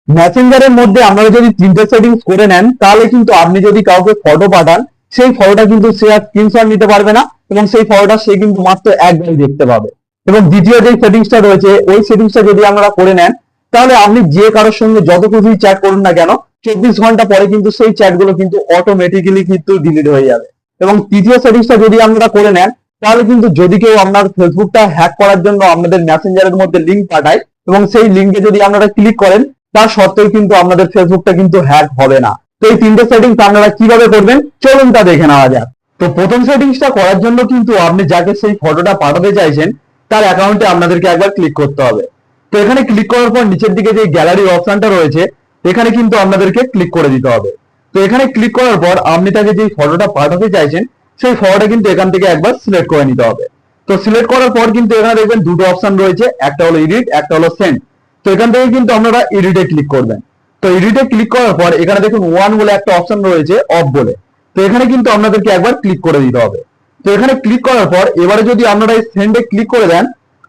মেসেঞ্জারের মধ্যে আপনারা যদি তিনটে সেটিংস করে নেন তাহলে কিন্তু আপনি যদি কাউকে ফটো পাঠান সেই ফটোটা কিন্তু সে আর স্ক্রিনশট নিতে পারবে না এবং সেই ফটোটা সে কিন্তু মাত্র একবারই দেখতে পাবে। এবং দ্বিতীয় যে সেটিংসটা রয়েছে ওই সেটিংসটা যদি আপনারা করে নেন তাহলে আপনি যে কারোর সঙ্গে যত কিছুই চ্যাট করুন না কেন 24 ঘন্টা পরে কিন্তু সেই চ্যাটগুলো কিন্তু অটোমেটিক্যালি কিন্তু ডিলিট হয়ে যাবে। এবং তৃতীয় সেটিংসটা যদি আপনারা করে নেন তাহলে কিন্তু যদি কেউ আপনার ফেসবুকটা হ্যাক করার জন্য আপনাদের মেসেঞ্জারের মধ্যে লিঙ্ক পাঠায় এবং সেই লিঙ্কে যদি আপনারা ক্লিক করেন তার সত্ত্বেও কিন্তু আপনাদের ফেসবুকটা কিন্তু হ্যাক হবে না। তো এই তিনটে সেটিংস আপনারা কিভাবে করবেন চলুন তা দেখে নেওয়া যাক। তো প্রথম সেটিংসটা করার জন্য কিন্তু আপনি যাকে সেই ফটোটা পাঠাতে চাইছেন তার অ্যাকাউন্টে আপনাদেরকে একবার ক্লিক করতে হবে। তো এখানে ক্লিক করার পর নিচের দিকে যে গ্যালারি অপশনটা রয়েছে এখানে কিন্তু আপনাদেরকে ক্লিক করে দিতে হবে। তো এখানে ক্লিক করার পর আপনি তাকে যে ফটোটা পাঠাতে চাইছেন সেই ফটোটা কিন্তু এখান থেকে একবার সিলেক্ট করে নিতে হবে। তো সিলেক্ট করার পর কিন্তু এখানে দেখবেন দুটো অপশন রয়েছে, একটা হলো এডিট, একটা হলো সেন্ড। তো এখান থেকে কিন্তু আপনারা এডিটে ক্লিক করবেন। তো এডিটে ক্লিক করার পর এখানে দেখুন ওয়ান বলে একটা অপশন রয়েছে, অফ বলে। তো এখানে কিন্তু আপনাদেরকে একবার ক্লিক করে দিতে হবে। তো এখানে ক্লিক করার পর এবারে যদি আপনারা এই সেন্ডে ক্লিক করে দেন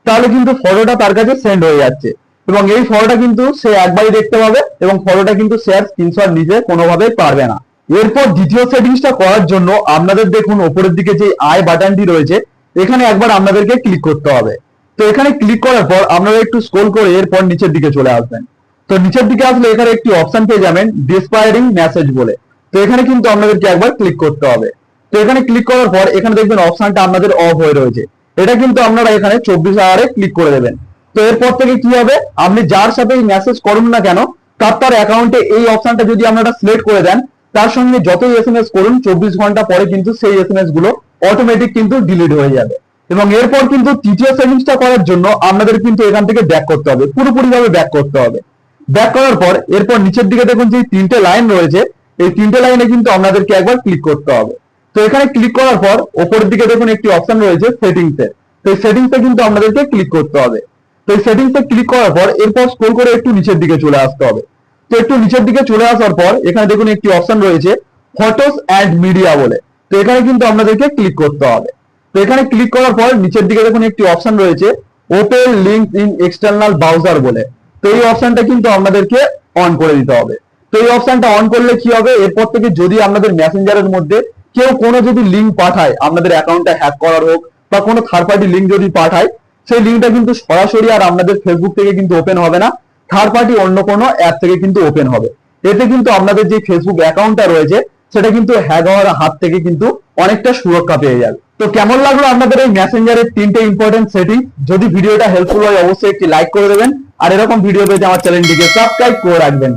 তাহলে কিন্তু ফটোটা তার কাছে সেন্ড হয়ে যাচ্ছে এবং এই ফটোটা কিন্তু সে একবারই দেখতে পাবে এবং ফটোটা কিন্তু সে আর স্ক্রিনশট নিতে কোনোভাবেই পারবে না। এরপর দ্বিতীয় সেটিংসটা করার জন্য আপনাদের দেখুন উপরের দিকে যে আই বাটনটি রয়েছে এখানে একবার আপনাদেরকে ক্লিক করতে হবে। তো এখানে ক্লিক করার পর আপনারা একটু স্ক্রল করে এরপর নিচের দিকে চলে আসবেন। তো নিচের দিকে আসলে এখানে একটি অপশন পেয়ে যাবেন ডিসপায়ারিং মেসেজ বলে। তো এখানে কিন্তু আপনাদেরকে একবার ক্লিক করতে হবে। তো এখানে ক্লিক করার পর এখানে দেখবেন অপশনটা আপনাদের অফ হয়ে রয়েছে, এটা কিন্তু আপনারা এখানে 24 আওয়ারে ক্লিক করে দেবেন। তো এরপর থেকে কি হবে, আপনি যার সাথে মেসেজ করুন না কেন তার অ্যাকাউন্টে এই অপশনটা যদি আপনারা সিলেক্ট করে দেন তার সঙ্গে যতই এসএমএস করুন 24 ঘন্টা পরে কিন্তু সেই এসএমএস গুলো অটোমেটিক কিন্তু ডিলিট হয়ে যাবে। এবং এরপর কিন্তু তৃতীয় সেটিংসটা করার জন্য আপনাদের কিন্তু এখান থেকে ব্যাক করতে হবে, পুরোপুরি ভাবে ব্যাক করতে হবে। ব্যাক করার পর এরপর নিচের দিকে দেখুন যে তিনটে লাইন রয়েছে এই তিনটে লাইনে কিন্তু আপনাদেরকে একবার ক্লিক করতে হবে। তো এখানে ক্লিক করার পর উপরের দিকে দেখুন একটি অপশন রয়েছে সেটিংস এর। তো এই সেটিংসে কিন্তু আপনাদেরকে ক্লিক করতে হবে। তো এই সেটিংসে ক্লিক করার পর এরপর স্ক্রল করে একটু নিচের দিকে চলে আসতে হবে। তো একটু নিচের দিকে চলে আসার পর এখানে দেখুন একটি অপশন রয়েছে ফটোস অ্যান্ড মিডিয়া বলে। তো এখানে কিন্তু আপনাদেরকে ক্লিক করতে হবে। তো এখানে ক্লিক করার পর নিচের দিকে দেখুন একটি অপশন রয়েছে open links in external browser বলে। তো এই অপশনটা কিন্তু আপনাদেরকে অন করে দিতে হবে। তো এই অপশনটা অন করলে কি হবে, এরপর থেকে যদি আপনাদের মেসেঞ্জারের মধ্যে কেউ কোনো যদি লিঙ্ক পাঠায় আপনাদের অ্যাকাউন্টটা হ্যাক করার হোক বা কোনো থার্ড পার্টি লিঙ্ক যদি পাঠায় সেই লিঙ্কটা কিন্তু সরাসরি আর আপনাদের ফেসবুক থেকে কিন্তু ওপেন হবে না, থার্ড পার্টি অন্য কোনো অ্যাপ থেকে কিন্তু ওপেন হবে। এতে কিন্তু আপনাদের যে ফেসবুক অ্যাকাউন্টটা রয়েছে সেটা কিন্তু হ্যাক হওয়ার হাত থেকে কিন্তু অনেকটা সুরক্ষা পেয়ে যাবে। তো কেমন লাগলো আপনাদের এই মেসেঞ্জারের তিনটে ইম্পর্টেন্ট সেটিং? যদি ভিডিওটা হেল্পফুল হয় অবশ্যই একটি লাইক করে দেবেন আর এরকম ভিডিও পেতে আমার চ্যানেলটিকে সাবস্ক্রাইব করে রাখবেন।